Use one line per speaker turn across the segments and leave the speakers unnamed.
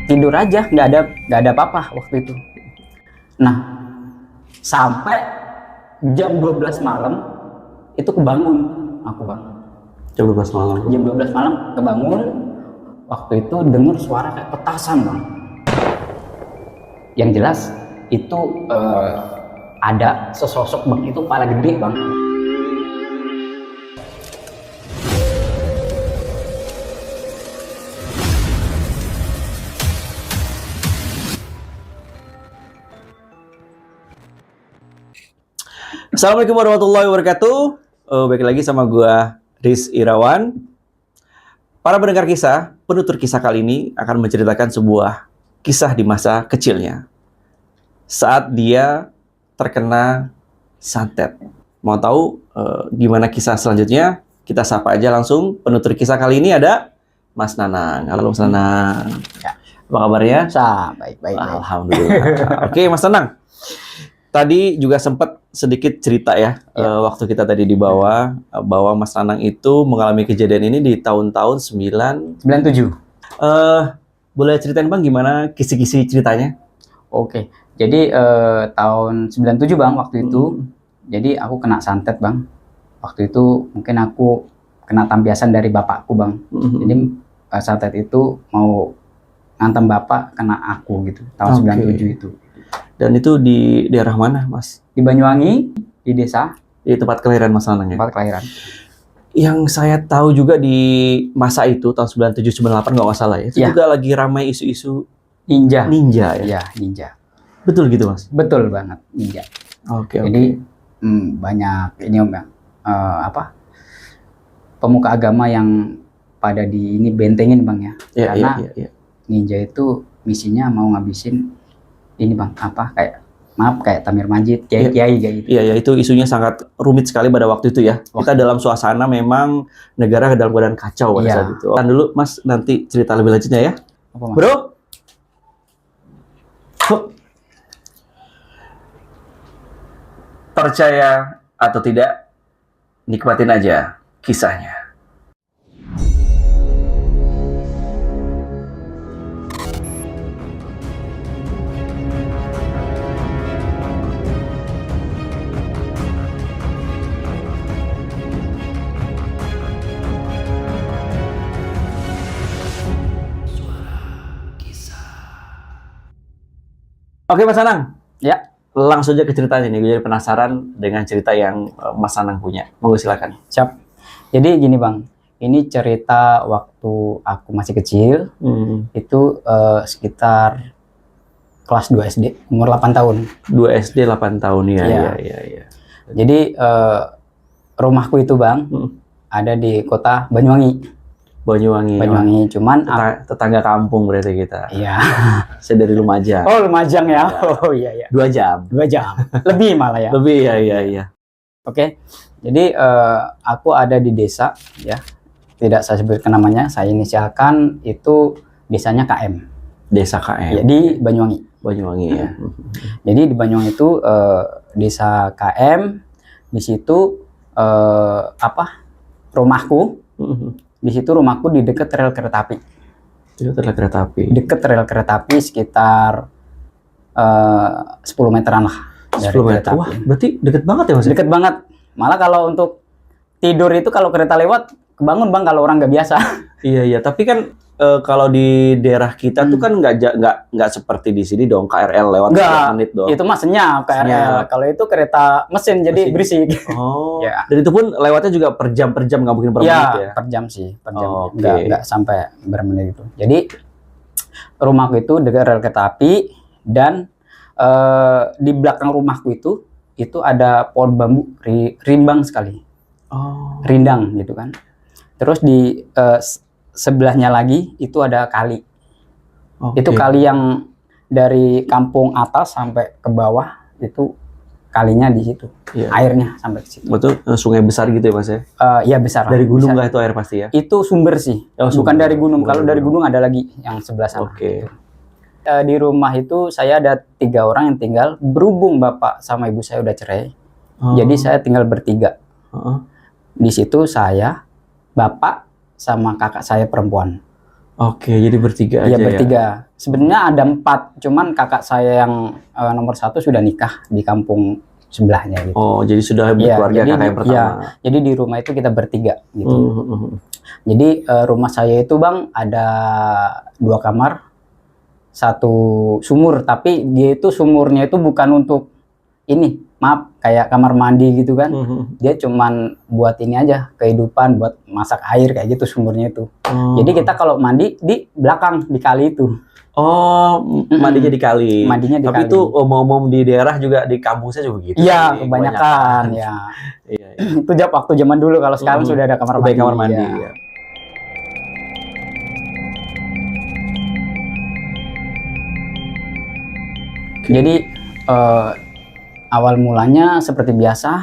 tidur aja, nggak ada apa-apa waktu itu. Nah, sampai jam 12 malam itu kebangun aku bang.
Jam 12 malam.
Jam 12 malam kebangun, waktu itu dengar suara kayak petasan bang. Yang jelas itu ada sesosok bang, itu kepala gede bang.
Assalamualaikum warahmatullahi wabarakatuh. Balik lagi sama gua Riz Irawan. Para pendengar kisah, penutur kisah kali ini akan menceritakan sebuah kisah di masa kecilnya saat dia terkena santet. Mau tahu gimana kisah selanjutnya? Kita sapa aja langsung. Penutur kisah kali ini ada Mas Nanang. Halo Mas Nanang.
Ya.
Apa kabarnya?
Baik.
Alhamdulillah. Oke Mas Nanang. Tadi juga sempat sedikit cerita ya, waktu kita tadi di bawah, bahwa Mas Nanang itu mengalami kejadian ini di tahun-tahun 97. Boleh ceritain Bang gimana kisi-kisi ceritanya?
Oke, jadi tahun 97 bang waktu itu, jadi aku kena santet bang. Waktu itu mungkin aku kena tampiasan dari bapakku bang. Jadi santet itu mau ngantem bapak, kena aku gitu, tahun 97 itu.
Dan itu di daerah mana Mas?
Di Banyuwangi, di desa.
Di tempat kelahiran Mas Nanang ya?
Tempat kelahiran.
Yang saya tahu juga di masa itu, tahun 97-98 nggak masalah ya, itu juga lagi ramai isu-isu
Ninja
ya?
Iya, ninja.
Betul gitu Mas?
Betul banget, ninja.
Oke.
Jadi banyak ini om ya, pemuka agama yang pada di ini bentengin bang ya. Karena ninja itu misinya mau ngabisin ini bang, kayak Tamir Majid, kiai-kiai kayak gitu.
Iya, itu isunya sangat rumit sekali pada waktu itu ya. Kita dalam suasana memang negara dalam keadaan kacau pada saat itu. Tahan dulu Mas, nanti cerita lebih lanjutnya ya.
Apa, Mas?
Bro. Percaya atau tidak, nikmatin aja kisahnya. Oke Mas Nanang,
Ya,
langsung aja ke ceritanya nih. Gue jadi penasaran dengan cerita yang Mas Nanang punya. Monggo silakan.
siap. Jadi gini bang, ini cerita waktu aku masih kecil, itu sekitar kelas 2 SD, umur 8 tahun.
2 SD 8 tahun ya. Iya.
Jadi rumahku itu bang, ada di kota Banyuwangi. Banyuwangi, cuman
tetangga kampung berarti kita.
Iya.
Saya dari Lumajang.
Oh, Lumajang ya. Oh iya.
2 jam.
2 jam. Lebih malah ya.
Lebih ya.
Oke. Jadi aku ada di desa ya. Tidak saya sebutkan namanya, saya inisialkan itu desanya KM.
Desa KM.
Ya, di Banyuwangi.
Banyuwangi ya.
Jadi di Banyuwangi itu desa KM, di situ rumahku. Di situ rumahku di dekat rel kereta api. Dekat rel kereta api sekitar 10 meteran lah.
10 meter. Wah, berarti deket banget ya Mas?
Deket banget. Malah kalau untuk tidur itu kalau kereta lewat kebangun bang kalau orang nggak biasa.
Iya. Tapi kan kalau di daerah kita tuh kan nggak seperti di sini dong, KRL lewat 3 menit dong.
Itu mah senyap KRL. Kalau itu kereta mesin jadi berisik.
Oh. Ya. Dan itu pun lewatnya juga per jam nggak mungkin per menit ya?
Per jam sih, per jam. Nggak sampai bermenit itu. Jadi rumahku itu dekat rel kereta api dan di belakang rumahku itu ada pohon bambu rimbang sekali. Rindang gitu kan. Terus di sebelahnya lagi itu ada kali. Itu kali yang dari kampung atas sampai ke bawah itu kalinya di situ. Airnya sampai ke situ.
Betul, sungai besar gitu ya Mas ya?
Iya besar.
Dari gunung nggak itu air pasti ya?
Itu sumber sih. Bukan dari gunung. Kalau dari gunung ada lagi yang sebelah sana. Gitu. Di rumah itu saya ada 3 orang yang tinggal. Berhubung bapak sama ibu saya udah cerai, jadi saya tinggal bertiga. Di situ saya, bapak, sama kakak saya perempuan.
Oke, jadi bertiga aja.
Iya bertiga. Sebenarnya ada 4, cuman kakak saya yang nomor 1 sudah nikah di kampung sebelahnya gitu.
Oh, jadi sudah
Iya,
berkeluarga
jadi
kakak yang pertama.
iya, jadi di rumah itu kita bertiga gitu. Jadi rumah saya itu Bang ada 2 kamar, 1 sumur, tapi dia itu sumurnya itu bukan untuk ini, maaf, kayak kamar mandi gitu kan. Dia cuman buat ini aja, kehidupan, buat masak air kayak gitu sumurnya itu. Jadi kita kalau mandi di belakang, di kali itu.
Oh, mandinya di kali.
Mandinya di
Tapi
kali.
itu umum di daerah juga di kampung saya juga gitu.
Iya, kebanyakan ya.
Iya.
Itu waktu zaman dulu, kalau sekarang sudah ada kamar
Udah
mandi.
kamar mandi.
Ya.
Ya.
Jadi awal mulanya seperti biasa,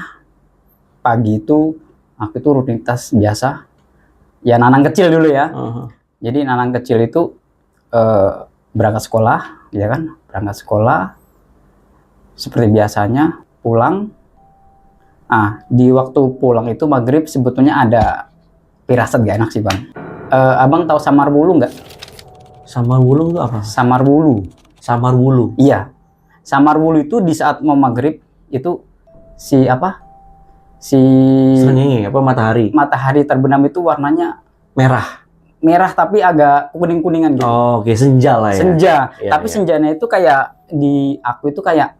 pagi itu aku itu rutinitas biasa, ya nanang kecil dulu ya. Jadi nanang kecil itu berangkat sekolah, ya kan, berangkat sekolah seperti biasanya, pulang. Ah, di waktu pulang itu maghrib sebetulnya ada firasat gak enak sih Bang. Abang tahu samar wulu nggak?
Samar wulu itu apa?
Samar wulu.
Samar wulu.
Iya. Samar wulu itu di saat mau maghrib itu si
Srengenge apa matahari
terbenam itu warnanya
merah
tapi agak kuning-kuningan gitu.
Oh, oke, senja lah ya.
Senja.
Ya,
Tapi senjanya itu kayak di aku itu kayak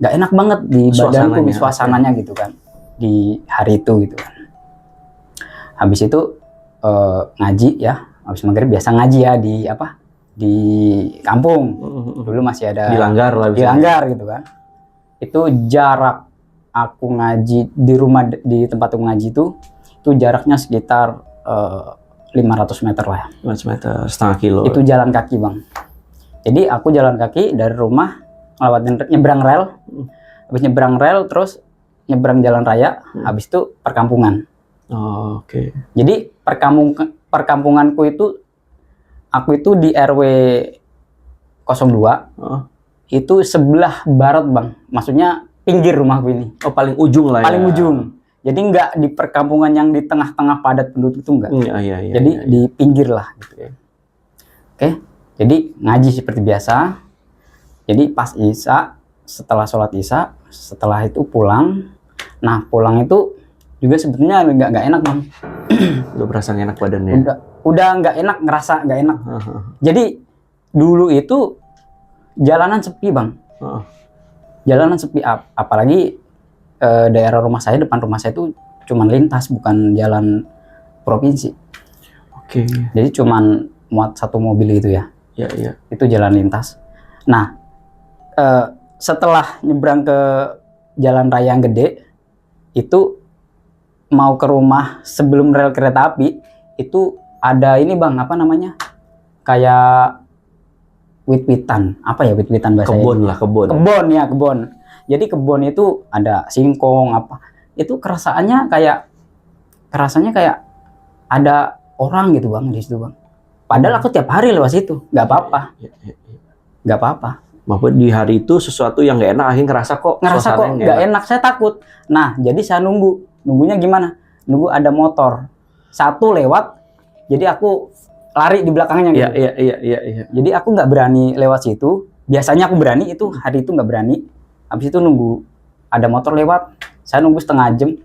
nggak enak banget di badanku, di suasananya gitu kan. Di hari itu gitu kan. Habis itu ngaji ya. Habis maghrib biasa ngaji ya di kampung. Dulu masih ada
dilanggar lah.
Dilanggar gitu kan. Itu jarak aku ngaji di rumah, di tempat aku ngaji itu jaraknya sekitar 500 meter lah.
500 meter, setengah kilo.
Itu jalan kaki Bang. Jadi aku jalan kaki dari rumah, nyebrang rel. Habis nyebrang rel terus nyebrang jalan raya, habis itu perkampungan.
Oh, oke.
Jadi perkampunganku itu, aku itu di RW 02. Itu sebelah barat Bang. Maksudnya pinggir rumahku ini.
Oh, paling ujung lah ya.
Paling ujung. Jadi nggak di perkampungan yang di tengah-tengah padat penduduk itu enggak.
Iya.
Jadi di pinggir lah gitu. Oke. Jadi ngaji seperti biasa. Jadi pas Isya, setelah sholat Isya, setelah itu pulang. Nah, pulang itu juga sebetulnya nggak enak Bang.
Udah berasa nggak enak badannya.
Udah nggak enak, ngerasa nggak enak. Jadi dulu itu jalanan sepi Bang. Jalanan sepi, apalagi daerah rumah saya, depan rumah saya itu cuman lintas, bukan jalan provinsi.
Oke.
Jadi cuman muat 1 mobil gitu ya.
Iya.
Itu jalan lintas. Nah, setelah nyebrang ke jalan raya yang gede, itu mau ke rumah sebelum rel kereta api, itu ada ini Bang, apa namanya? Kayak wit-witan. Apa ya wit-witan bahasa
Kebun lah, kebun.
Kebun ya, kebun. Jadi kebun itu ada singkong apa. Itu rasanya kayak ada orang gitu Bang di situ Bang. Padahal aku tiap hari lewat situ, nggak apa-apa. Nggak apa-apa.
Maksud di hari itu sesuatu yang nggak enak, akhirnya ngerasa kok
nggak enak. Saya takut. Nah, jadi saya nunggunya gimana? Nunggu ada motor 1 lewat, jadi aku lari di belakangnya gitu.
Iya.
Jadi aku nggak berani lewat situ. Biasanya aku berani, itu hari itu nggak berani. Habis itu nunggu ada motor lewat, saya nunggu setengah jam,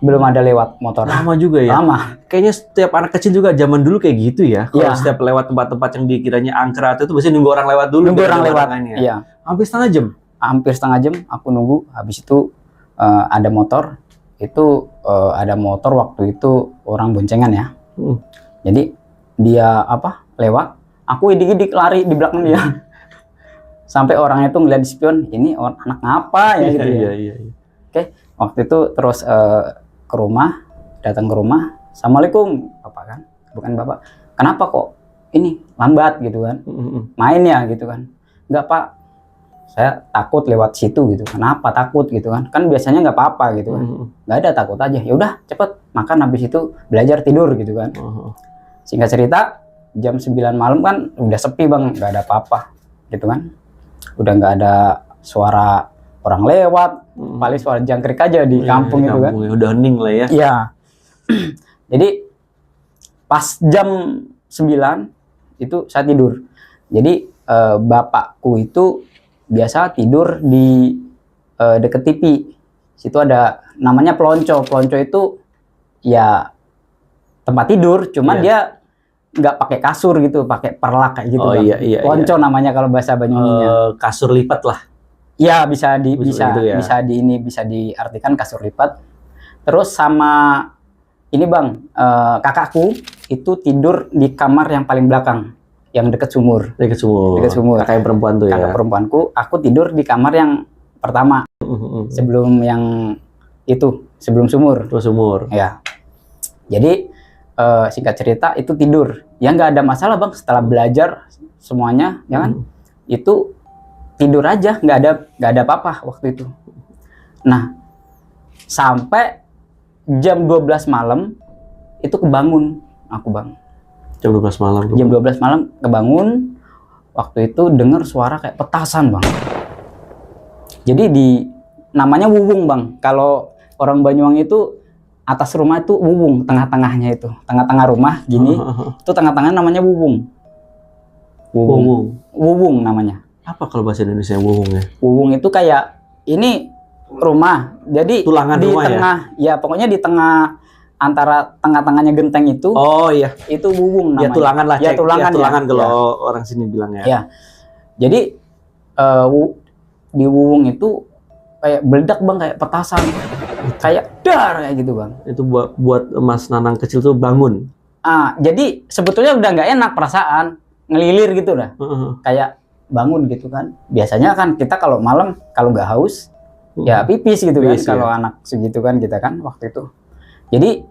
belum ada lewat motor.
Lama juga ya?
Lama.
Kayaknya setiap anak kecil juga zaman dulu kayak gitu ya. Kalau
Iya.
setiap lewat tempat-tempat yang dikiranya angkrat itu biasanya nunggu orang lewat dulu.
Nunggu orang lewat, iya.
Hampir setengah jam?
Hampir setengah jam aku nunggu. Habis itu ada motor. Itu ada motor waktu itu orang boncengan ya. Jadi dia lewat, aku idik-idik lari di belakang dia. Sampai orangnya itu ngeliat di spion, ini anak ngapa ya gitu ya.
Iya.
Oke, waktu itu terus datang ke rumah, Assalamualaikum Bapak kan, bukan Bapak. Kenapa kok ini lambat gitu kan? Main ya gitu kan? Enggak Pak, saya takut lewat situ gitu. Kenapa takut gitu kan? Kan biasanya nggak apa-apa gitu kan? Nggak ada, takut aja. Ya udah cepet makan, habis itu belajar tidur gitu kan? Singkat cerita, jam 9 malam kan udah sepi Bang, nggak ada apa-apa gitu kan? Udah nggak ada suara orang lewat, paling suara jangkrik aja di kampung itu kan.
Udah hening lah ya.
Iya. Jadi pas jam 9 itu saya tidur. Jadi bapakku itu biasa tidur di deket TV. Situ ada namanya pelonco. Pelonco itu ya tempat tidur, cuman
Iya.
dia nggak pakai kasur gitu, pakai perlak kayak gitu,
Oh,
Bang.
iya.
Pelonco namanya kalau bahasa Banyuwanginya.
Kasur lipat lah.
Ya bisa
Bisa gitu ya.
bisa diartikan kasur lipat. Terus sama ini Bang, kakakku itu tidur di kamar yang paling belakang, yang dekat sumur.
Dekat sumur.
Dekat sumur.
Kakak yang perempuan tuh ya.
Kakak perempuanku, aku tidur di kamar yang pertama sebelum yang itu, sebelum sumur.
Terus sumur.
Ya. Jadi singkat cerita itu tidur. Ya nggak ada masalah Bang, setelah belajar semuanya, ya kan? Itu tidur aja, nggak ada apa-apa waktu itu. Nah, sampai jam 12 malam itu kebangun aku, Bang.
Jam 12 malam.
Jam 12 malam kebangun, waktu itu dengar suara kayak petasan, Bang. Jadi namanya wuwung, Bang. Kalau orang Banyuwangi itu atas rumah itu wuwung, tengah-tengahnya itu. Tengah-tengah rumah gini, itu tengah-tengah namanya wuwung. Wuwung namanya.
Apa kalau bahasa Indonesia wuwung ya?
Wuwung itu kayak ini rumah. Jadi
Tulangan
di
rumah
tengah, ya pokoknya di tengah antara tengah-tengahnya genteng itu.
Oh iya.
Itu wuwung namanya.
Ya tulangan lah.
Ya tulangan,
tulangan
ya.
kalau
Ya.
orang sini bilang ya.
Ya. Jadi di wuwung itu kayak meledak Bang, kayak petasan. Kayak dar kayak gitu Bang.
Itu buat Mas Nanang kecil tuh bangun.
Jadi sebetulnya udah nggak enak perasaan, ngelilir gitu dah. Kayak bangun gitu kan. Biasanya kan kita kalau malam kalau nggak haus ya pipis gitu kan.
Pipis,
Kalau
ya.
anak segitu kan kita kan waktu itu. Jadi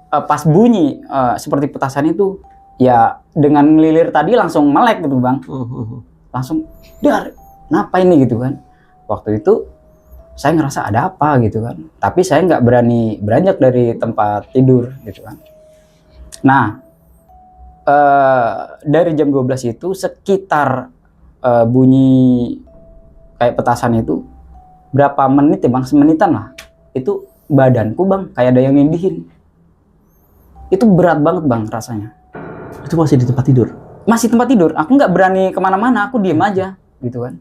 pas bunyi seperti petasan itu ya dengan ngelilir tadi langsung melek gitu Bang. Langsung dar, kenapa ini gitu kan. Waktu itu saya ngerasa ada apa gitu kan. Tapi saya nggak berani beranjak dari tempat tidur gitu kan. Nah, dari jam 12 itu sekitar bunyi kayak petasan itu berapa menit ya Bang, semenitan lah. Itu badanku Bang kayak ada yang nindihin. Itu berat banget Bang rasanya.
Itu masih di tempat tidur?
Masih tempat tidur, aku nggak berani kemana-mana, aku diem aja gitu kan.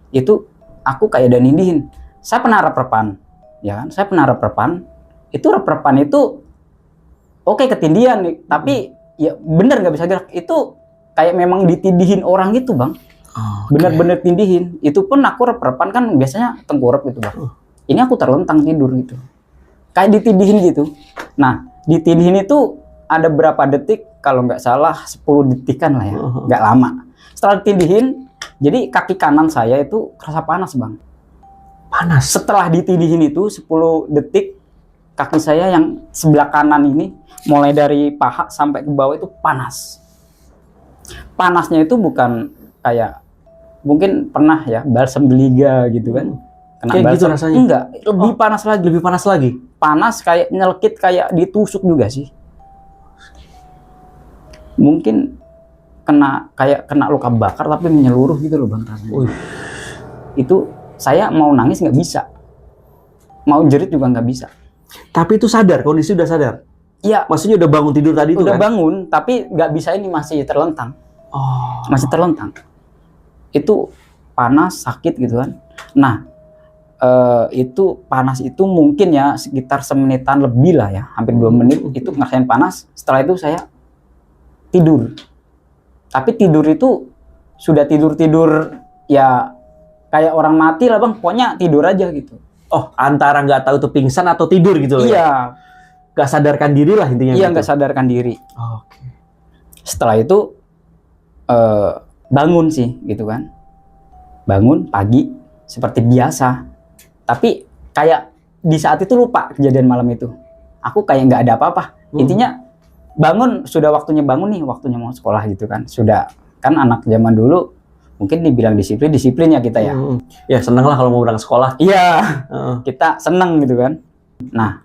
Itu aku kayak ada nindihin. Saya pernah rep-repan, ya kan? Saya pernah rep-repan. Itu rep-repan itu oke ketindihan nih, tapi ya bener nggak bisa gerak. Itu kayak memang ditindihin orang gitu Bang. Bener-bener tindihin. Itu pun aku rep-repan kan biasanya tengkurap gitu Bang. Ini aku terlentang tidur gitu. Kayak ditindihin gitu. Nah, ditindihin itu ada berapa detik, kalau nggak salah 10 detikan lah ya, nggak lama. Setelah ditindihin, jadi kaki kanan saya itu kerasa panas Bang.
Panas?
Setelah ditindihin itu 10 detik, kaki saya yang sebelah kanan ini, mulai dari paha sampai ke bawah itu panas. Panasnya itu bukan kayak, mungkin pernah ya, balsam beliga gitu kan. Kena
kayak
balsam.
gitu rasanya?
Enggak, lebih panas lagi.
Lebih panas lagi?
Panas kayak nyelekit, kayak ditusuk juga sih. Mungkin kayak kena luka bakar tapi menyeluruh gitu loh Bang rasanya. Itu saya mau nangis nggak bisa, mau jerit juga nggak bisa.
Tapi itu sadar, kondisi udah sadar?
Iya.
Maksudnya udah bangun tidur tadi itu
udah
kan?
bangun tapi nggak bisa, ini masih terlentang.
Oh.
Masih terlentang. Itu panas, sakit gitu kan. Nah, itu panas itu mungkin ya sekitar semenitan lebih lah ya, hampir 2 menit itu ngerasain panas. Setelah itu saya tidur. Tapi tidur itu sudah tidur ya kayak orang mati lah Bang, pokoknya tidur aja gitu.
Oh, antara nggak tahu tuh pingsan atau tidur gitu loh.
Iya.
Nggak sadarkan diri lah intinya.
Iya,
gitu.
nggak sadarkan diri.
Oke.
Setelah itu bangun sih gitu kan. Bangun pagi seperti biasa. Tapi kayak di saat itu lupa kejadian malam itu. Aku kayak nggak ada apa-apa. Intinya bangun, sudah waktunya bangun nih, waktunya mau sekolah gitu kan. Sudah, kan anak zaman dulu mungkin dibilang disiplin ya kita ya.
Ya seneng lah kalau mau berangkat sekolah.
Iya, kita seneng gitu kan. Nah,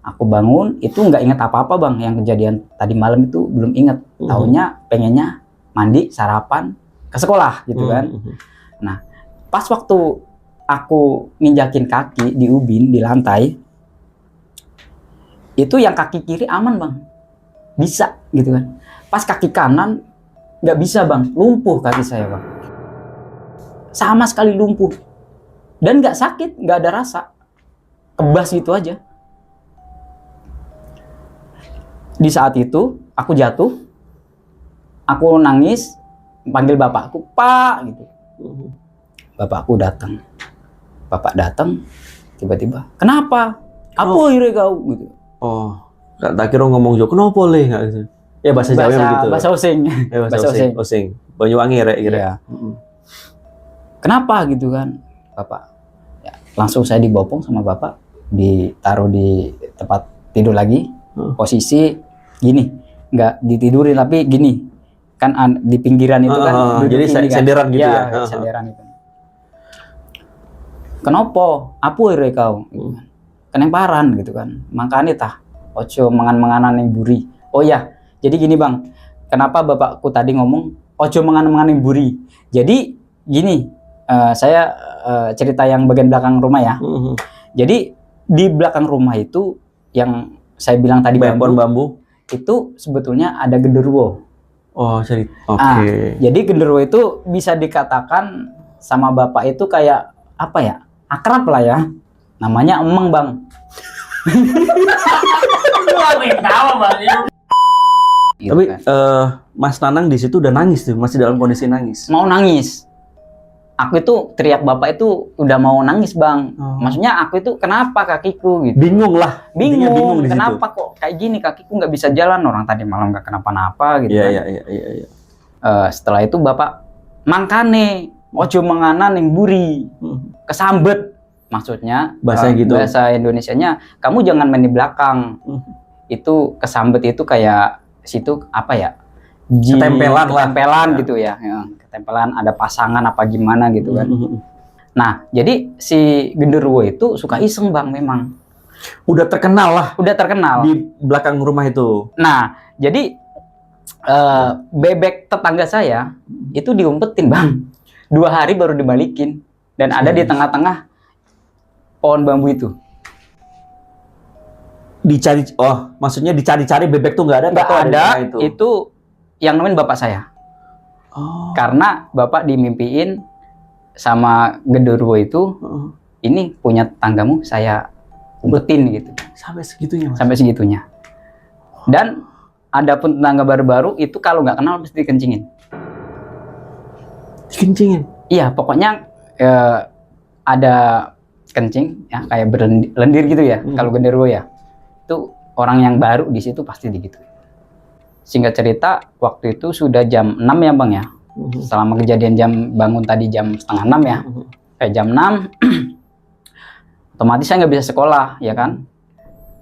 aku bangun itu nggak inget apa-apa Bang, yang kejadian tadi malam itu belum inget. Taunya pengennya mandi, sarapan, ke sekolah gitu kan. Nah, pas waktu aku nginjakin kaki di ubin, di lantai, itu yang kaki kiri aman Bang, bisa gitu kan. Pas kaki kanan nggak bisa bang, lumpuh kaki saya bang, sama sekali lumpuh, dan nggak sakit, nggak ada rasa, kebas gitu aja. Di saat itu aku jatuh, aku nangis, panggil bapakku, Pak gitu. Bapakku datang, bapak datang, tiba-tiba, kenapa? Apa akhirnya kau gitu?
Oh, tak kira ngomong Jawa, kenapa boleh nggak gitu? Ya bahasa Jawa begitu.
Bahasa Osing.
Bahasa Osing. Banyuwangi rek kira.
Iya. Kenapa gitu kan, bapak? Ya, langsung saya dibopong sama bapak, ditaruh di tempat tidur lagi, posisi gini, nggak ditidurin tapi gini, kan di pinggiran itu kan.
Jadi senderan gitu ya?
Ya, senderan itu. Kenapa? Apa ire kau? Kenemparan gitu kan. Makanya tah, ojo mangan-manganan yang buri. Oh ya, jadi gini bang, kenapa bapakku tadi ngomong ojo mangan-mangan yang buri? Jadi gini, saya cerita yang bagian belakang rumah ya. Jadi di belakang rumah itu yang saya bilang tadi
bambu
itu sebetulnya ada genderuwo.
Oh, jadi oke.
Jadi genderuwo itu bisa dikatakan sama bapak itu kayak apa ya? Akrab lah ya. Namanya Emeng bang. Gitu
tapi
kan.
Mas Nanang di situ udah nangis tuh, masih dalam kondisi nangis.
Mau nangis. Aku itu teriak bapak itu udah mau nangis bang. Maksudnya aku itu kenapa kakiku gitu.
Bingung lah.
Bingung kenapa kok kayak gini, kakiku nggak bisa jalan, orang tadi malam nggak kenapa-napa gitu.
Iya.
Setelah itu bapak mangkane ojo menganan yang buri, kesambet. Maksudnya
bahasa gitu.
Bahasa Indonesianya kamu jangan main di belakang. Itu kesambet itu kayak situ apa ya? Ketempelan gitu ya. Ketempelan ada pasangan apa gimana gitu kan. Nah, jadi si genderuwo itu suka iseng bang memang.
Udah terkenal lah.
Udah terkenal.
Di belakang rumah itu.
Nah, jadi bebek tetangga saya itu diumpetin bang. 2 hari baru dibalikin. Dan ada di tengah-tengah pohon bambu itu.
Dicari, maksudnya dicari-cari bebek tuh nggak ada?
Nggak ada, itu yang nemuin bapak saya. Karena bapak dimimpiin sama genderuwo itu, ini punya tanggamu, saya umpetin gitu.
Sampai segitunya mas?
Sampai segitunya. Dan adapun tetangga baru-baru itu kalau nggak kenal mesti dikencingin.
Dikencingin? Iya,
pokoknya ada kencing ya kayak berlendir gitu ya. Kalau genderuwo ya, itu orang yang baru di situ pasti begitu. Singkat cerita, waktu itu sudah jam 6 ya bang ya. Selama kejadian bangun tadi jam setengah 6 ya. Kayak jam 6, otomatis saya nggak bisa sekolah ya kan.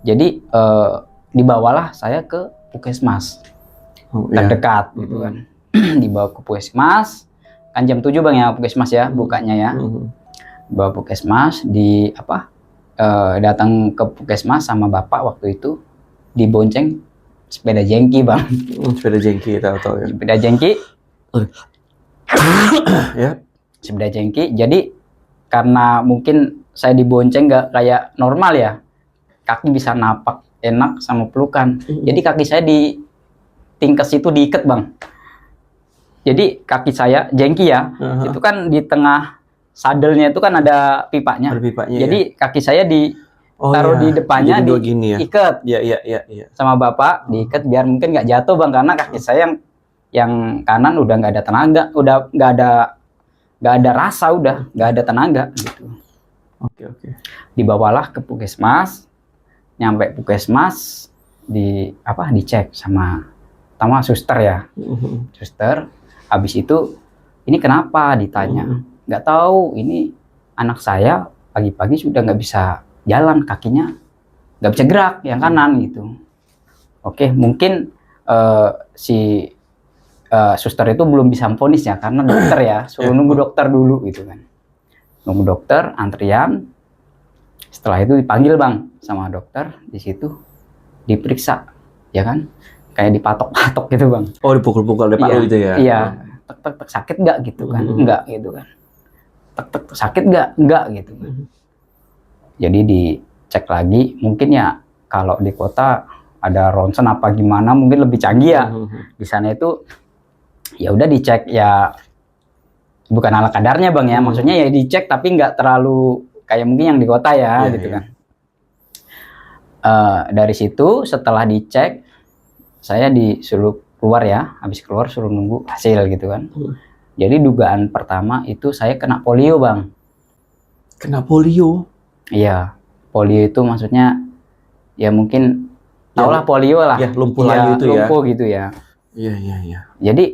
Jadi dibawalah saya ke puskesmas terdekat gitu kan. Dibawa ke puskesmas, kan jam 7 bang ya puskesmas ya bukanya ya. Bawa puskesmas datang ke puskesmas sama bapak waktu itu dibonceng sepeda jengki bang.
Sepeda jengki, tahu ya.
Sepeda jengki.
Ya.
Sepeda jengki. Jadi karena mungkin saya dibonceng nggak kayak normal ya, kaki bisa napak enak sama pelukan. Jadi kaki saya di tingkes itu diikat bang. Jadi kaki saya jengki ya, itu kan di tengah sadelnya itu kan ada pipanya.
Ada pipanya.
Jadi kaki saya taruh di depannya, diikat.
Iya.
Sama bapak diikat biar mungkin nggak jatuh bang, karena kaki saya yang kanan udah nggak ada tenaga, udah nggak ada rasa, udah nggak ada tenaga gitu.
Oke.
Dibawalah ke puskesmas, nyampe puskesmas dicek sama suster ya. Suster, habis itu ini kenapa ditanya? Nggak tahu, ini anak saya pagi-pagi sudah nggak bisa jalan, kakinya nggak bisa gerak yang kanan gitu. Oke, mungkin si suster itu belum bisa memvonis ya, karena dokter ya, suruh nunggu dokter dulu gitu kan. Nunggu dokter, antrian. Setelah itu dipanggil bang sama dokter, di situ diperiksa, ya kan? Kayak dipatok-patok gitu bang.
Oh, dipukul-pukul depan gitu ya?
Iya, tek sakit nggak gitu kan? Enggak gitu kan? Tek sakit nggak gitu kan? Jadi dicek lagi, mungkin ya kalau di kota ada ronsen apa gimana mungkin lebih canggih ya. Di sana itu Ya udah dicek ya, bukan ala kadarnya bang ya, maksudnya ya dicek tapi nggak terlalu kayak mungkin yang di kota ya, gitu kan. Dari situ setelah dicek, saya disuruh keluar ya, habis keluar suruh nunggu hasil gitu kan. Jadi dugaan pertama itu saya kena polio bang.
Kena polio?
Iya, polio itu maksudnya ya mungkin taulah polio lah.
Ya, lumpuh layu itu ya.
Lumpuh gitu ya.
Iya.
Jadi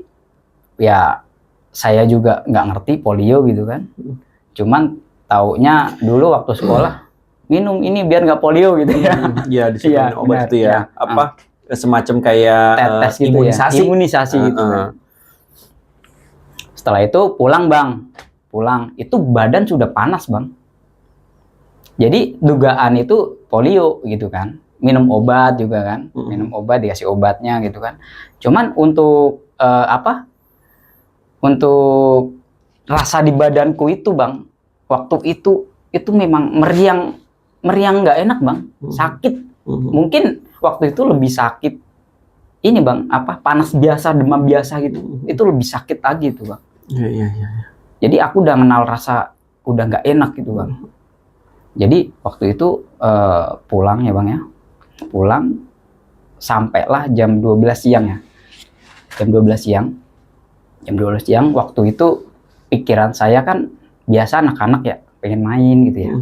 ya saya juga nggak ngerti polio gitu kan. Cuman taunya dulu waktu sekolah minum ini biar nggak polio gitu ya.
Iya, disuruh obat itu ya. Apa semacam kayak
tetes gitu
imunisasi.
Ya. Imunisasi gitu kan. Setelah itu pulang bang. Pulang itu badan sudah panas bang. Jadi dugaan itu polio gitu kan. Minum obat juga kan. Minum obat, dikasih obatnya gitu kan. Cuman untuk untuk rasa di badanku itu bang, waktu itu memang meriang nggak enak bang, sakit. Mungkin waktu itu lebih sakit ini bang, panas biasa, demam biasa gitu, itu lebih sakit lagi itu bang.
Iya.
Jadi aku udah kenal rasa udah nggak enak gitu bang. Jadi waktu itu pulang ya bang ya, pulang sampailah jam 12 siang ya, jam 12 siang waktu itu pikiran saya kan biasa anak-anak ya pengen main gitu ya.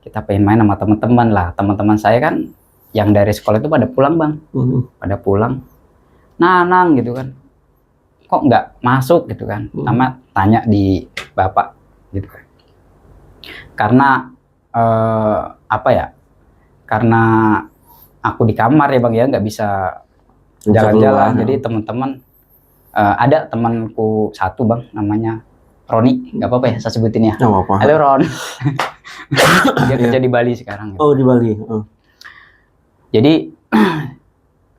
Kita pengen main sama teman-teman lah. Teman-teman saya kan yang dari sekolah itu pada pulang bang. Pada pulang. Nanang gitu kan. Kok nggak masuk gitu kan. Sama tanya di bapak gitu kan. Karena karena aku di kamar ya bang ya, nggak bisa jalan-jalan. Jadi teman-teman ada temanku satu bang, namanya Roni, nggak apa-apa ya saya sebutin ya.
Nggak apa-apa.
Halo Ron. Dia kerja di Bali sekarang.
Oh di Bali.
Jadi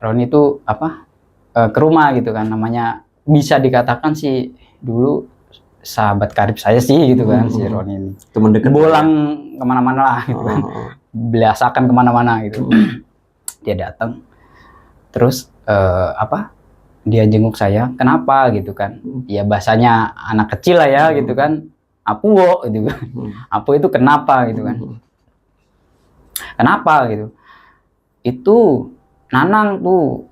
Roni itu ke rumah gitu kan, namanya bisa dikatakan sih dulu sahabat karib saya sih gitu kan, si Roni ini. Teman dekat. Bolang kemana-mana lah gitu kan, belasakan kemana-mana gitu. Dia datang, terus dia jenguk saya, kenapa gitu kan? Ya bahasanya anak kecil lah ya gitu kan. Apuwo gitu kan. Apu itu kenapa gitu kan? Kenapa gitu? Itu Nanang tuh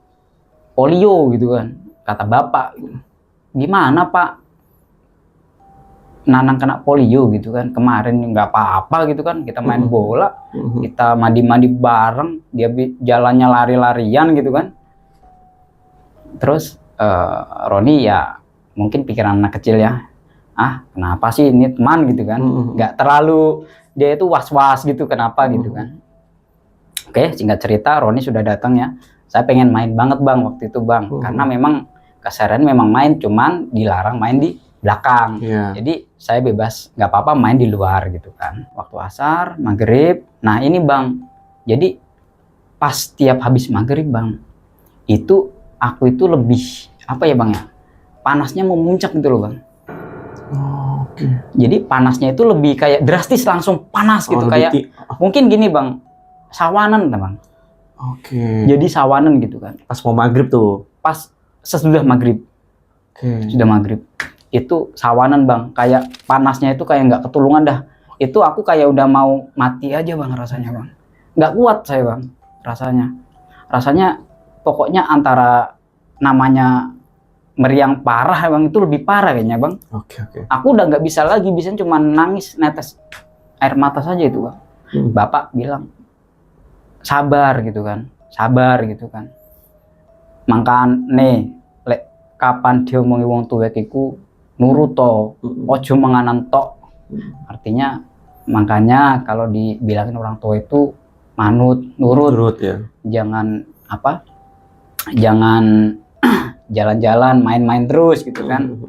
polio gitu kan, kata bapak. Gimana pak? Nanang kena polio gitu kan? Kemarin nggak apa-apa gitu kan? Kita main bola, kita mandi-mandi bareng, dia jalannya lari-larian gitu kan? Terus Roni ya mungkin pikiran anak kecil ya, kenapa sih ini teman gitu kan, nggak terlalu dia itu was-was gitu kenapa gitu kan. Oke, singkat cerita Roni sudah datang ya, saya pengen main banget bang waktu itu bang, karena memang keseharian memang main, cuman dilarang main di belakang. Jadi saya bebas, nggak apa-apa main di luar gitu kan. Waktu asar, maghrib, nah ini bang, jadi pas tiap habis maghrib bang, itu aku itu lebih bang ya, panasnya memuncak gitu loh bang. Jadi panasnya itu lebih kayak drastis, langsung panas gitu, kayak mungkin gini bang, sawanan bang. Jadi sawanan gitu kan.
Pas mau maghrib tuh.
Pas sesudah maghrib. Sudah maghrib itu sawanan bang, kayak panasnya itu kayak nggak ketulungan dah. Itu aku kayak udah mau mati aja bang rasanya bang. Nggak kuat saya bang rasanya pokoknya antara namanya meriang parah bang, itu lebih parah kayaknya bang. Aku udah nggak bisa lagi, bisa cuma nangis, netes air mata saja itu bang. Bapak bilang sabar gitu kan, mangkan nih kapan diomongi wong tuwek iku nurut to, ojo manganan tok. Artinya makanya kalau dibilangin orang tua itu manut, nurut ya. Jangan jangan jalan-jalan, main-main terus gitu kan.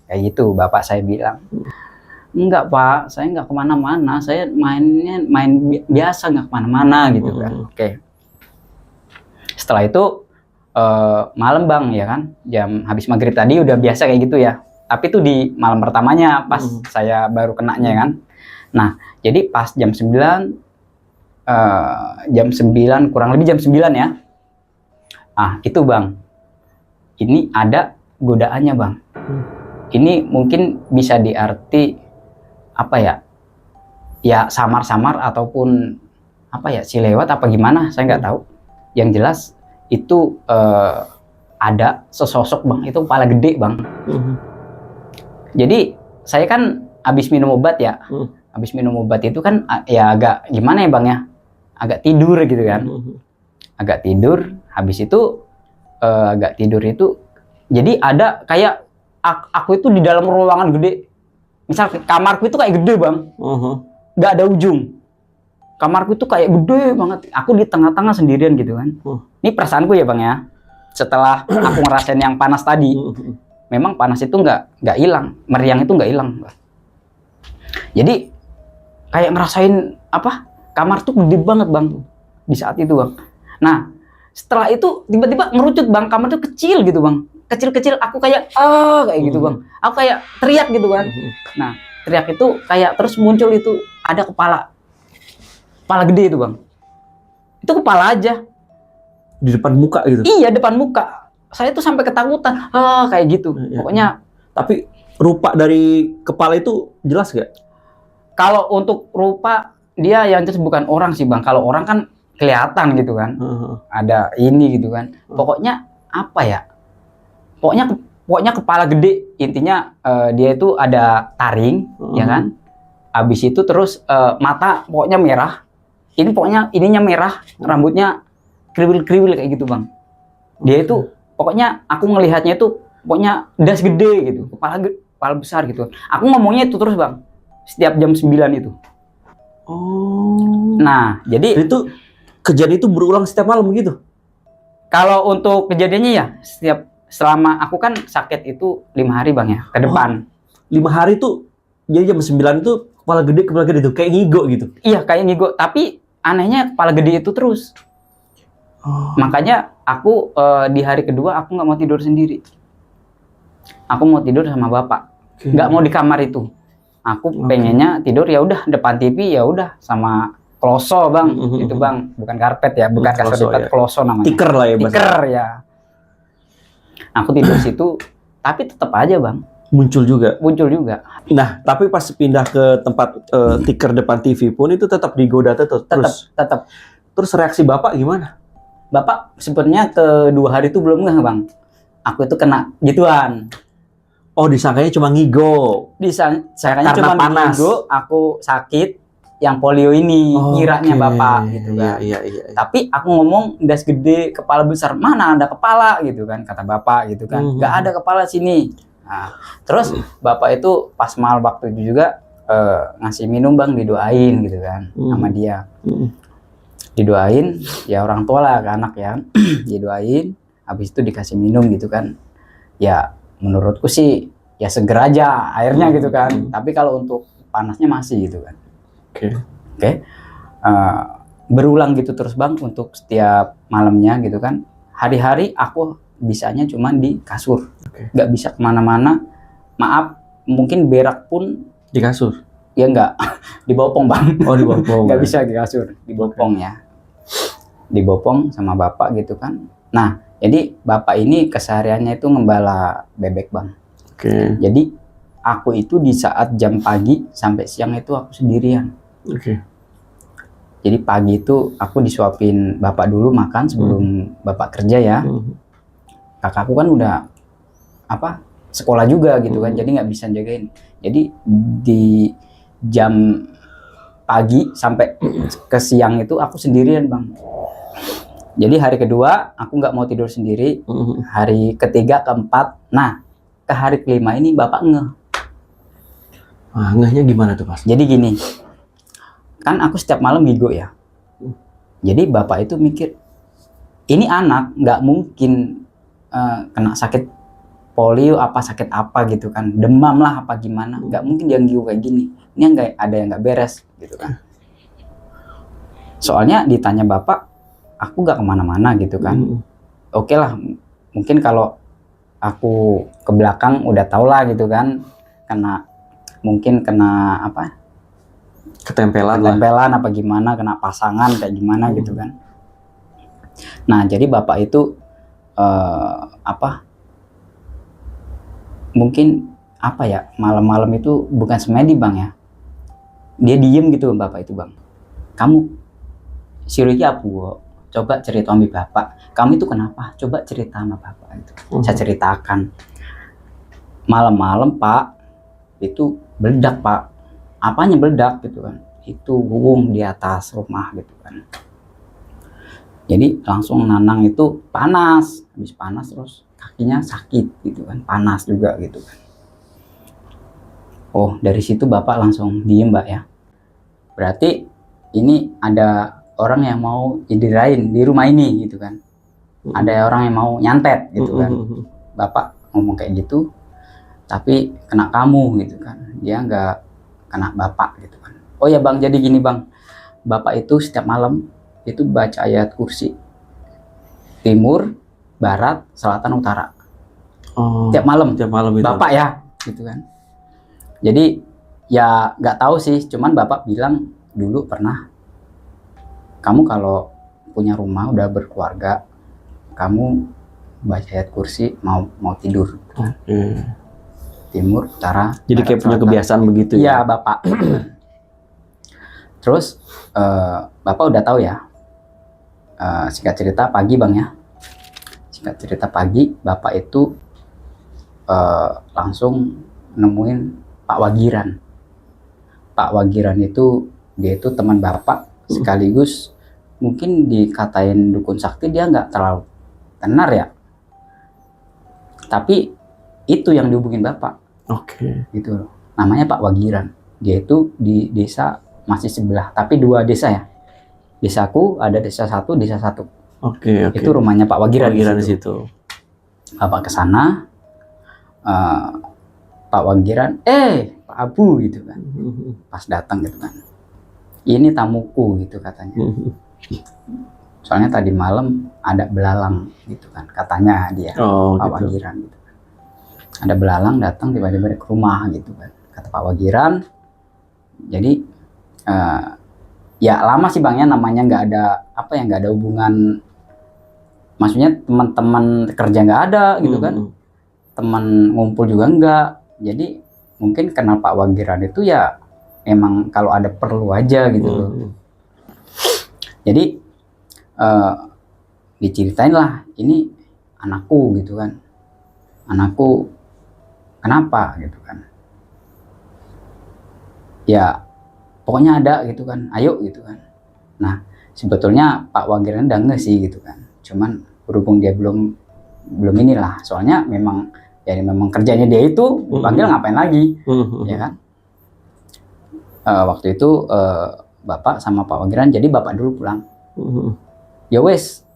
Kayak gitu bapak saya bilang. Enggak pak, saya nggak kemana-mana, saya main biasa, nggak kemana-mana gitu kan. Setelah itu malam bang ya kan, jam habis maghrib tadi udah biasa kayak gitu ya. Tapi itu di malam pertamanya pas saya baru kenanya kan. Nah jadi pas jam 9 kurang lebih jam 9 ya. Itu bang, ini ada godaannya bang. Ini mungkin bisa diarti apa ya? Ya samar-samar ataupun apa ya, si lewat apa gimana? Saya nggak tahu. Yang jelas itu ada sesosok bang, itu kepala gede bang. Jadi saya kan habis minum obat ya. Habis minum obat itu kan ya agak gimana ya bang ya? Agak tidur gitu kan. Agak tidur. Habis itu agak tidur itu. Jadi ada kayak aku itu di dalam ruangan gede. Misal kamarku itu kayak gede bang. Nggak ada ujung. Kamarku itu kayak gede banget. Aku di tengah-tengah sendirian gitu kan. Ini perasaanku ya bang ya. Setelah aku ngerasain yang panas tadi, memang panas itu nggak hilang, meriang itu nggak hilang. Jadi kayak ngerasain apa? Kamar tuh gede banget bang di saat itu bang. Nah setelah itu tiba-tiba ngerucut bang, kamar tuh kecil gitu bang, kecil-kecil. Aku kayak kayak gitu bang. Aku kayak teriak gitu kan. Nah teriak itu kayak terus muncul itu ada kepala gede itu bang. Itu kepala aja.
Di depan muka gitu?
Iya, depan muka. Saya tuh sampai ketakutan. Kayak gitu.
Ya.
Pokoknya.
Tapi rupa dari kepala itu jelas gak?
Kalau untuk rupa, dia yang jelas bukan orang sih bang. Kalau orang kan kelihatan gitu kan. Ada ini gitu kan. Pokoknya apa ya? Pokoknya kepala gede. Intinya dia itu ada taring, ya kan? Habis itu terus mata pokoknya merah. Ini pokoknya ininya merah, rambutnya kriwil-kriwil kayak gitu bang. Dia itu pokoknya aku ngelihatnya itu pokoknya das gede gitu, kepala besar gitu. Aku ngomongnya itu terus bang, setiap jam 9 itu. Nah jadi
itu kejadian itu berulang setiap malam gitu? Kalau
untuk kejadiannya ya selama aku kan sakit itu 5 hari bang ya ke depan.
5 hari tuh jadi jam 9 itu kepala gede tuh kayak ngigo gitu? Iya
kayak ngigo, tapi anehnya kepala gede itu terus. Makanya aku di hari kedua aku nggak mau tidur sendiri. Aku mau tidur sama bapak. Nggak mau di kamar itu. Aku pengennya tidur ya udah depan TV ya udah sama kloso bang. Itu bang, bukan karpet ya, bukan kasur lipat, kloso namanya.
Tikar lah ya.
Tikar ya. Aku tidur situ, tapi tetap aja bang.
Muncul juga.
Nah,
tapi pas pindah ke tempat tikar depan TV pun itu tetap digoda tetap. Terus reaksi bapak gimana?
Bapak sebenarnya kedua hari itu belum ngeh bang. Aku itu kena gituan.
Oh disangkanya cuma ngigo.
Disangkanya cuma panas. Ngigo, aku sakit yang polio ini. Kiranya bapak gitu kan. Iya. Tapi aku ngomong das gede, kepala besar. Mana ada kepala gitu kan, kata bapak gitu kan. Gak ada kepala sini. Nah, terus bapak itu pas mal waktu itu juga ngasih minum bang, didoain gitu kan sama dia. Didoain ya, orang tua lah ke anak ya. Didoain, habis itu dikasih minum gitu kan. Ya menurutku sih ya seger aja airnya gitu kan. Tapi kalau untuk panasnya masih gitu kan. Oke. Berulang gitu terus bang untuk setiap malamnya gitu kan. Hari-hari aku bisanya cuma di kasur. Nggak bisa kemana-mana. Maaf, mungkin berak pun
di kasur.
Ya enggak, dibopong bang.
Dibopong.
Nggak bisa di kasur, dibopong ya. Dibopong sama bapak gitu kan. Nah, jadi bapak ini kesehariannya itu ngembala bebek bang. Jadi aku itu di saat jam pagi sampai siang itu aku sendirian. Jadi pagi itu aku disuapin bapak dulu makan sebelum bapak kerja ya. Kakakku kan udah sekolah juga gitu kan, jadi nggak bisa jagain. Jadi di jam pagi sampai ke siang itu aku sendirian bang. Jadi hari kedua aku nggak mau tidur sendiri. Hari ketiga, keempat, nah ke hari kelima ini bapak ngeh.
Ngehnya gimana tuh Mas?
Jadi gini, kan aku setiap malam ngigo ya. Jadi bapak itu mikir, ini anak nggak mungkin kena sakit polio apa sakit apa gitu kan, demam lah apa gimana, nggak mungkin dia ngigo kayak gini. Ini nggak ada yang nggak beres gitu kan. Soalnya ditanya bapak, aku nggak kemana-mana gitu kan. Oke lah, mungkin kalau aku ke belakang udah tau lah gitu kan, mungkin kena ketempelan apa gimana, kena pasangan kayak gimana gitu kan. Nah jadi bapak itu mungkin apa ya, malam-malam itu bukan semedi bang ya, dia diem gitu bapak itu bang. Kamu siriki apa gua? Coba cerita sama bapak. Kamu itu kenapa? Coba cerita sama bapak itu. Saya ceritakan. Malam-malam pak itu meledak pak. Apanya meledak gitu kan? Itu gulung di atas rumah gitu kan. Jadi langsung Nanang itu panas, habis panas terus kakinya sakit gitu kan, panas juga gitu kan. Oh dari situ bapak langsung diem mbak ya. Berarti ini ada orang yang mau idirain di rumah ini gitu kan. Ada orang yang mau nyantet gitu kan. Bapak ngomong kayak gitu, tapi kena kamu gitu kan. Dia nggak kena bapak gitu kan. Oh ya bang, jadi gini bang, bapak itu setiap malam itu baca ayat kursi timur, barat, selatan, utara. Tiap malam
itu.
Bapak ya, gitu kan. Jadi ya nggak tahu sih, cuman bapak bilang dulu pernah, kamu kalau punya rumah udah berkeluarga, kamu baca ayat kursi mau tidur. Timur, utara.
Jadi kayak punya kebiasaan begitu
ya? Iya bapak. Terus bapak udah tahu ya. Singkat cerita pagi bang ya. Singkat cerita pagi bapak itu langsung nemuin Pak Wagiran. Pak Wagiran itu dia itu teman bapak sekaligus mungkin dikatain dukun sakti, dia nggak terlalu tenar ya. Tapi itu yang dihubungin bapak. Gitu loh. Namanya Pak Wagiran. Dia itu di desa masih sebelah, tapi 2 desa ya. Desaku ada desa 1, desa 1. Itu rumahnya Pak Wagiran di situ. Bapak ke sana, Pak Wagiran, Pak Abu gitu kan. Pas datang gitu kan. Ini tamuku gitu katanya. Soalnya tadi malam ada belalang gitu kan, katanya dia. Pak Wagiran gitu. Ada belalang datang tiba-tiba ke rumah gitu kan. Kata Pak Wagiran. Jadi ya lama sih bang ya, namanya nggak ada apa ya, nggak ada hubungan, maksudnya teman-teman kerja nggak ada gitu kan, teman ngumpul juga nggak. Jadi mungkin kenal Pak Wagiran itu ya emang kalau ada perlu aja gitu loh. Jadi diceritain lah, ini anakku gitu kan, anakku kenapa gitu kan, ya pokoknya ada gitu kan, ayo gitu kan. Nah sebetulnya Pak Wagiran udah nge sih gitu kan, cuman berhubung dia belum inilah, soalnya memang ya memang kerjanya dia itu dipanggil ngapain lagi ya kan. Waktu itu bapak sama Pak Wagiran, jadi bapak dulu pulang. Ya wes,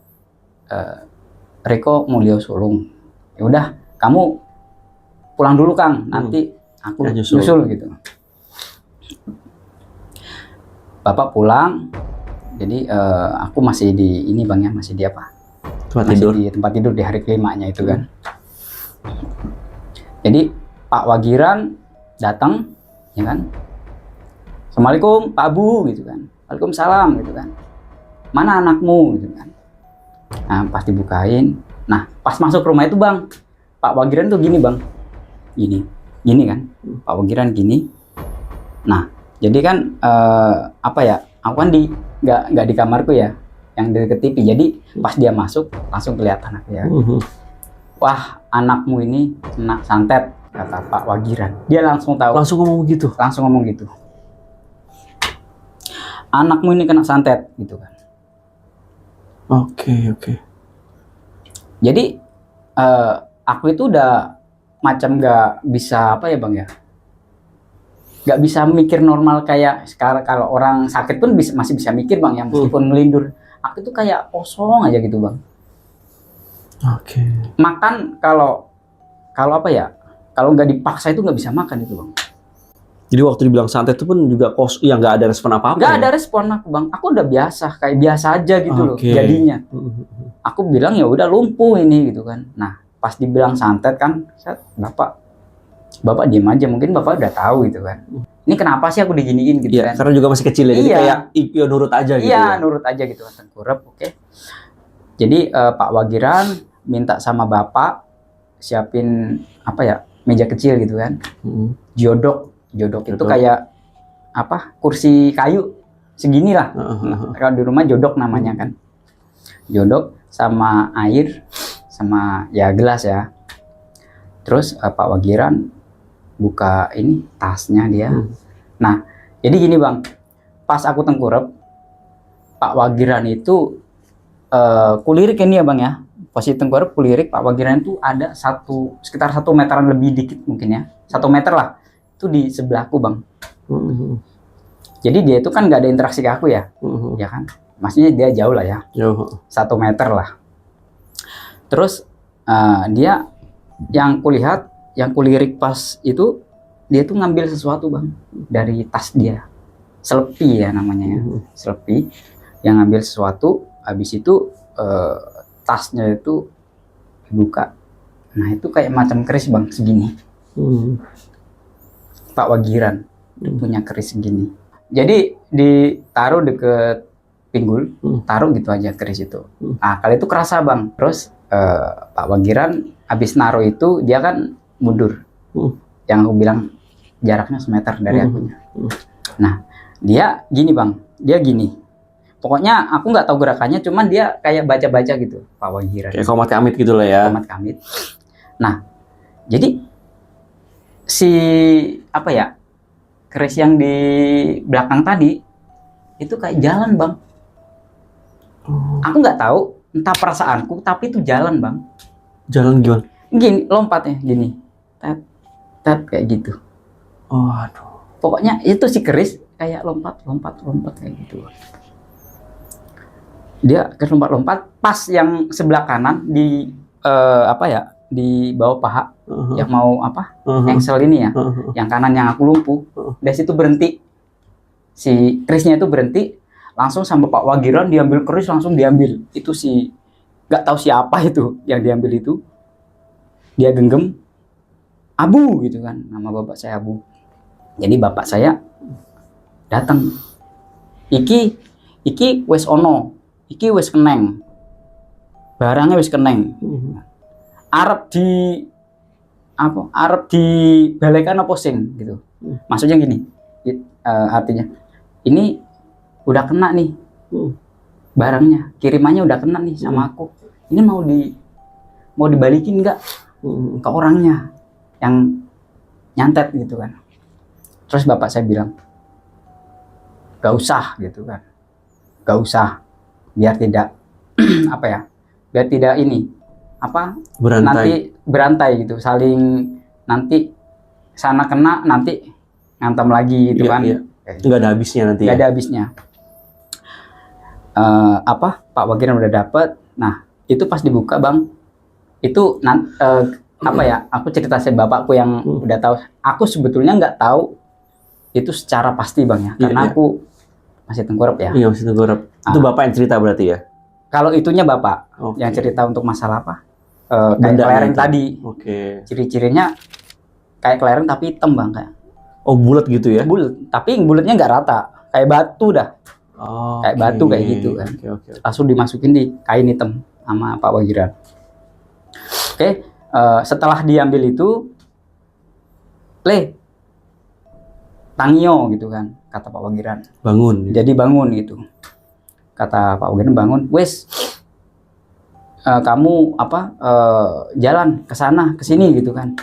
Riko Mulyo Sulung, ya udah kamu pulang dulu Kang, nanti aku nyusul gitu. Bapak pulang, jadi aku masih di ini bang ya, masih di apa? Di tempat tidur di hari kelimanya itu kan. Jadi Pak Wagiran datang, ya kan? Assalamualaikum Pak Abu gitu kan. Waalaikumsalam gitu kan. Mana anakmu gitu kan. Nah pas dibukain, nah pas masuk rumah itu bang, Pak Wagiran tuh gini bang, gini kan, Pak Wagiran gini. Nah jadi kan apa ya, aku kan nggak di kamarku ya, yang deket TV. Jadi pas dia masuk langsung kelihatan aku ya. Wah anakmu ini kena santet, kata Pak Wagiran. Dia langsung tahu. Langsung ngomong gitu. Anakmu ini kena santet gitu kan. Oke. Jadi aku itu udah macam nggak bisa apa ya bang ya, nggak bisa mikir normal kayak sekarang. Kalau orang sakit pun masih bisa mikir bang ya, meskipun melindur. Aku itu kayak kosong aja gitu bang. Makan kalau apa ya, kalau nggak dipaksa itu nggak bisa makan itu bang.
Jadi waktu dibilang santet itu pun juga ya nggak ada respon apa-apa.
Nggak ada respon aku bang. Aku udah biasa, kayak biasa aja gitu loh jadinya. Aku bilang ya udah lumpuh ini gitu kan. Nah pas dibilang santet kan, bapak diem aja. Mungkin bapak udah tahu gitu kan. Ini kenapa sih aku diginiin gitu kan?
Karena juga masih kecil ya. Jadi kayak ya nurut aja gitu.
Iya nurut aja gitu kan, tengkurap. Oke. Jadi Pak Wagiran minta sama bapak siapin apa ya, meja kecil gitu kan. Jodok itu
Jodok.
kayak apa, kursi kayu segini lah. Nah, kalau di rumah jodok namanya kan. Jodok sama air sama ya gelas ya. Terus Pak Wagiran buka ini tasnya dia. Nah, jadi gini Bang, pas aku tengkurap, Pak Wagiran itu kulirik ini ya Bang ya. Posisi tengkurap kulirik, Pak Wagiran itu ada sekitar 1 meteran lebih dikit mungkin ya. 1 meter lah. Itu di sebelahku Bang. Jadi dia itu kan nggak ada interaksi ke aku ya. Ya kan? Maksudnya dia jauh lah ya. 1 meter lah. Terus dia yang kulihat, yang kulirik pas itu, dia tuh ngambil sesuatu Bang dari tas dia. Selepi ya namanya ya. Selepi yang ngambil sesuatu, habis itu tasnya itu dibuka. Nah, itu kayak macam keris Bang segini. Pak Wagiran punya keris segini. Jadi ditaruh deket pinggul, taruh gitu aja keris itu. Nah, kali itu kerasa Bang. Terus Pak Wagiran habis naruh itu dia kan mundur. Yang aku bilang jaraknya semeter dari akunya. Nah, dia gini Bang, dia gini. Pokoknya aku nggak tahu gerakannya, cuman dia kayak baca-baca gitu, Pak Wagiran.
Kayak komat kamit gitu lah ya.
Komat kamit. Nah, jadi si apa ya, keris yang di belakang tadi itu kayak jalan Bang. Aku nggak tahu, entah perasaanku, tapi itu jalan Bang.
Jalan gimana?
Gini, lompatnya gini, tet kayak gitu.
Oh, aduh.
Pokoknya itu si keris kayak lompat kayak gitu. Dia ke lompat-lompat, pas yang sebelah kanan di apa ya, di bawah paha yang mau apa, engsel ini ya, yang kanan yang aku lumpuh, dari situ berhenti, si kerisnya itu berhenti, langsung sama Pak Wagiran diambil keris, langsung diambil. Itu si nggak tahu siapa itu yang diambil itu, dia genggam, Abu gitu kan, nama bapak saya Abu. Jadi bapak saya datang, iki wes ono, iki wes keneng, barangnya wes keneng. Arep di balikan apa sing gitu. Maksudnya gini, artinya ini udah kena nih barangnya, kirimannya udah kena nih sama aku. Ini mau dibalikin nggak ke orangnya yang nyantet gitu kan. Terus bapak saya bilang, gak usah gitu kan, gak usah, biar tidak apa ya, biar tidak ini apa, nanti berantai gitu, saling nanti sana kena nanti ngantem lagi gitu kan.
Nggak ada habisnya nanti.
Nggak ada habisnya. Apa, Pak Wagiran udah dapet. Nah, itu pas dibuka Bang, itu apa ya, aku cerita sama bapakku yang udah tahu. Aku sebetulnya nggak tahu itu secara pasti Bang ya, karena aku masih tengkurap ya.
Iya, masih tengkurap. Itu bapak yang cerita berarti ya?
Kalau itunya bapak yang cerita untuk masalah apa, kayak kelereng itu tadi. Ciri-cirinya kayak kelereng tapi hitam Bang, kayak.
Oh, bulat gitu ya? Bulat,
tapi bulatnya nggak rata, kayak batu dah. Kayak batu kayak gitu kan. Langsung dimasukin di kain hitam sama Pak Wagiran. Setelah diambil itu, Tangio gitu kan, kata Pak Wagiran.
Bangun.
Jadi bangun gitu. Kata Pak Wagiran, bangun. Wes, kamu apa, jalan ke sana, ke sini gitu kan.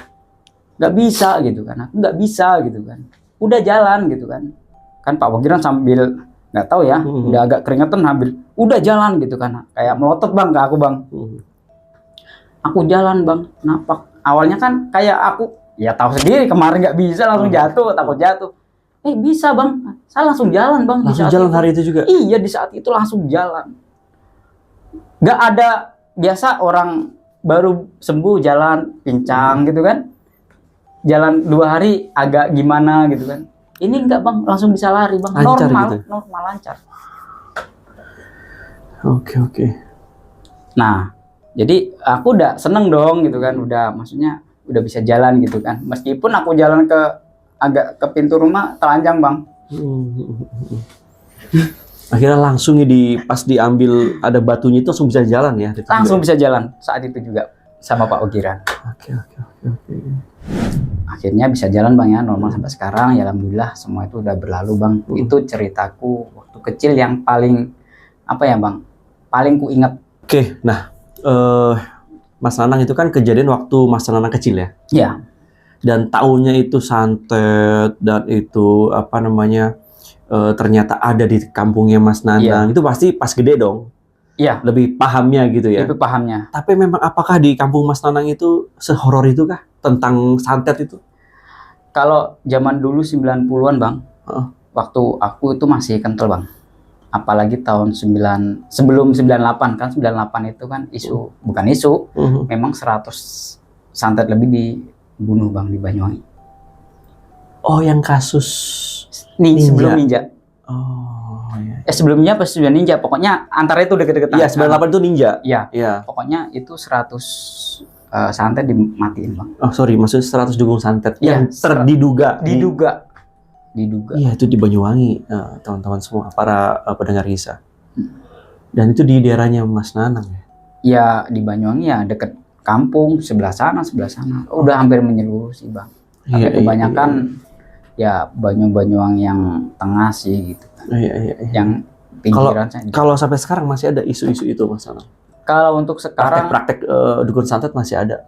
Nggak bisa gitu kan. Aku nggak bisa gitu kan. Udah jalan gitu kan. Kan Pak Wagiran sambil nggak tahu ya, udah agak keringetan hampir. Udah jalan gitu kan. Kayak melotot Bang ke aku Bang. Aku jalan Bang, napak. Awalnya kan kayak aku, ya tahu sendiri kemarin nggak bisa, langsung jatuh, takut jatuh. Bisa Bang, saya langsung jalan Bang.
Langsung jalan itu. Hari itu juga?
Iya, di saat itu langsung jalan. Nggak ada, biasa orang baru sembuh jalan pincang gitu kan. Jalan 2 hari agak gimana gitu kan. Ini enggak Bang, langsung bisa lari Bang.
Lancar
normal,
gitu?
Normal, lancar.
Oke.
Nah, jadi aku udah seneng dong gitu kan. Udah, maksudnya udah bisa jalan gitu kan. Meskipun aku jalan agak ke pintu rumah telanjang Bang.
Akhirnya langsung pas diambil ada batunya itu langsung bisa jalan ya?
Langsung bisa jalan saat itu juga sama Pak Wagiran.
Oke. Oke.
Akhirnya bisa jalan Bang ya, normal sampai sekarang. Ya alhamdulillah semua itu udah berlalu Bang. Itu ceritaku waktu kecil yang paling apa ya Bang? Paling ku ingat.
Oke, nah Mas Nanang itu kan kejadian waktu Mas Nanang kecil ya.
Ya,
Dan tahunnya itu santet dan itu apa namanya ternyata ada di kampungnya Mas Nanang. Itu pasti pas gede dong.
iya.
Lebih pahamnya gitu ya.
Itu pahamnya.
Tapi memang apakah di kampung Mas Nanang itu sehoror itu kah tentang santet itu?
Kalau zaman dulu 90-an Bang, waktu aku itu masih kental Bang. Apalagi tahun sebelum 98 kan, 98 itu kan isu, bukan isu, memang 100 santet lebih dibunuh Bang di Banyuwangi.
Oh, yang kasus
Ninja. Sebelum Ninja.
Oh, iya.
Sebelumnya pas sudah Ninja, pokoknya antara itu deket-deketan.
Iya, 98 itu Ninja.
Iya.
Iya.
Pokoknya itu 100 santet dimatiin Bang.
Oh, sorry, maksudnya 100 dukung santet
Iya,
yang terdiduga.
Diduga.
Iya, itu di Banyuwangi, teman-teman semua, para pendengar kisah. Dan itu di daerahnya Mas Nanang ya?
Ya, di Banyuwangi ya deket kampung, sebelah sana. Udah hampir menyeluruh sih Bang. Tapi kebanyakan ya Banyuwangi yang tengah sih gitu.
Iya.
Yang pinggiran saja.
Kalau sampai sekarang masih ada isu-isu itu Mas Nanang?
Kalau untuk sekarang
Praktek dukun santet masih ada?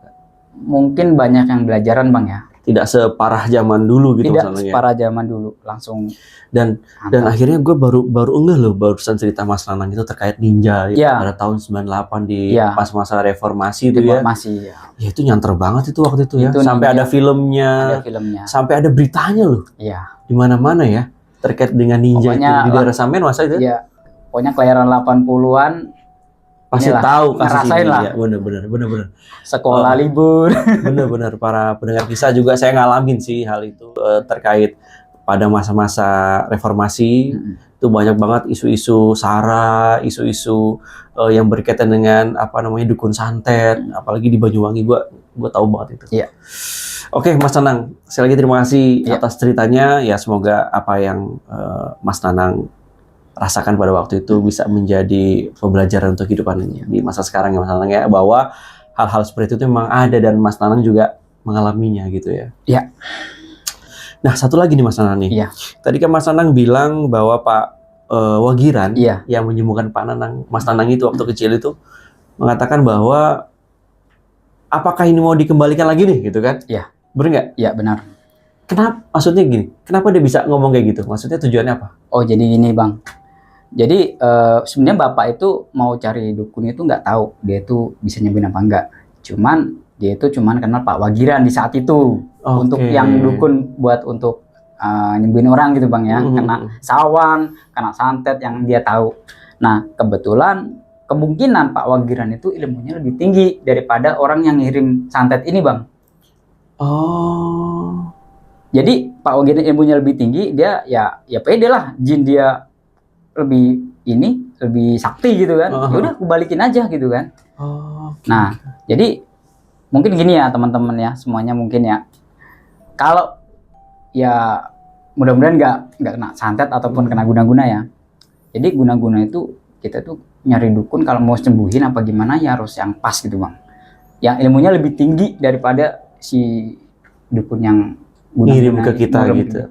mungkin banyak yang belajaran Bang ya.
Tidak separah zaman dulu gitu.
Tidak separah zaman dulu, langsung.
Dan akhirnya gue baru ngeh loh barusan cerita Mas Nanang itu terkait ninja ya. Pada tahun 98 di pas masa reformasi itu ya. Ya itu nyanter banget itu waktu itu ya. Sampai ninja, ada filmnya. Sampai ada beritanya loh.
Iya.
Di mana-mana ya terkait dengan ninja pokoknya, itu di daerah Samen masa itu.
Iya. Pokoknya kelahiran 80-an
pasti tahu
ngerasain lah.
Ya, bener.
Sekolah libur.
Bener para pendengar kisah juga saya ngalamin sih hal itu terkait pada masa-masa reformasi. Itu banyak banget isu-isu sara, isu-isu yang berkaitan dengan apa namanya dukun santet, apalagi di Banyuwangi gua tahu banget itu.
Iya.
Oke, Mas Nanang, sekali lagi terima kasih atas ceritanya. Ya semoga apa yang Mas Nanang rasakan pada waktu itu bisa menjadi pembelajaran untuk kehidupan di masa sekarang ya Mas Nanang ya, bahwa hal-hal seperti itu memang ada dan Mas Nanang juga mengalaminya gitu ya.
Iya.
Nah, satu lagi nih Mas Nanang nih.
Iya.
Tadi kan Mas Nanang bilang bahwa Pak Wagiran yang menyembuhkan Mas Nanang itu waktu kecil itu mengatakan bahwa apakah ini mau dikembalikan lagi nih gitu kan?
Iya.
Benar nggak?
Iya, benar.
Kenapa? Maksudnya gini, kenapa dia bisa ngomong kayak gitu? Maksudnya tujuannya apa?
Oh, jadi gini Bang. Jadi sebenarnya bapak itu mau cari dukun itu nggak tahu dia itu bisa nyembuhin apa enggak. Dia itu cuman kenal Pak Wagiran di saat itu untuk yang dukun buat untuk nyembuhin orang gitu Bang ya. Kena sawan, kena santet yang dia tahu. Nah kebetulan kemungkinan Pak Wagiran itu ilmunya lebih tinggi daripada orang yang ngirim santet ini Bang.
Oh.
Jadi Pak Wagiran ilmunya lebih tinggi, dia ya pede lah, jin dia lebih sakti gitu kan. Ya udah aku balikin aja gitu kan. Nah, jadi mungkin gini ya teman-teman ya, semuanya mungkin ya. Kalau ya mudah-mudahan nggak kena santet ataupun kena guna-guna ya. Jadi guna-guna itu kita tuh nyari dukun kalau mau sembuhin apa gimana ya harus yang pas gitu Bang. Yang ilmunya lebih tinggi daripada si dukun yang
ngirim ke kita gitu.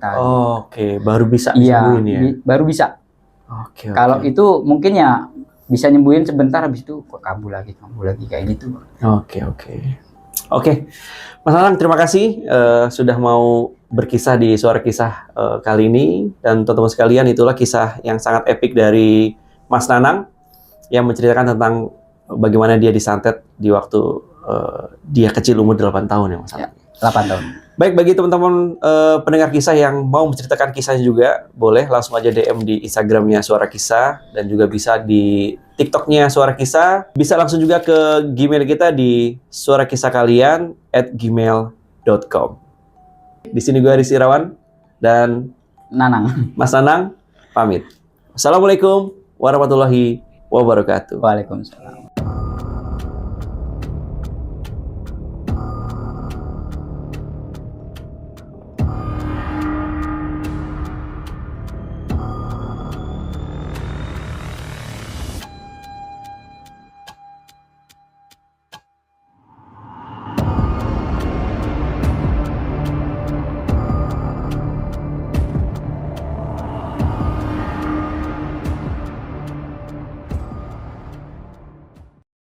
Oke, baru bisa disembuhin ya.
Baru bisa.
Oke.
Kalau itu mungkin ya bisa nyembuhin sebentar, habis itu kok kambuh lagi kayak gitu.
Oke. Mas Nanang, terima kasih sudah mau berkisah di Suara Kisah kali ini, dan teman-teman sekalian itulah kisah yang sangat epik dari Mas Nanang yang menceritakan tentang bagaimana dia disantet di waktu dia kecil umur 8 tahun ya Mas Nanang.
8 tahun.
Baik, bagi teman-teman pendengar kisah yang mau menceritakan kisahnya juga, boleh langsung aja DM di Instagramnya Suara Kisah, dan juga bisa di TikToknya Suara Kisah. Bisa langsung juga ke Gmail kita di suarakisahkalian@gmail.com. Di sini gue Riz Irawan dan Mas Nanang pamit. Assalamualaikum warahmatullahi wabarakatuh.
Waalaikumsalam.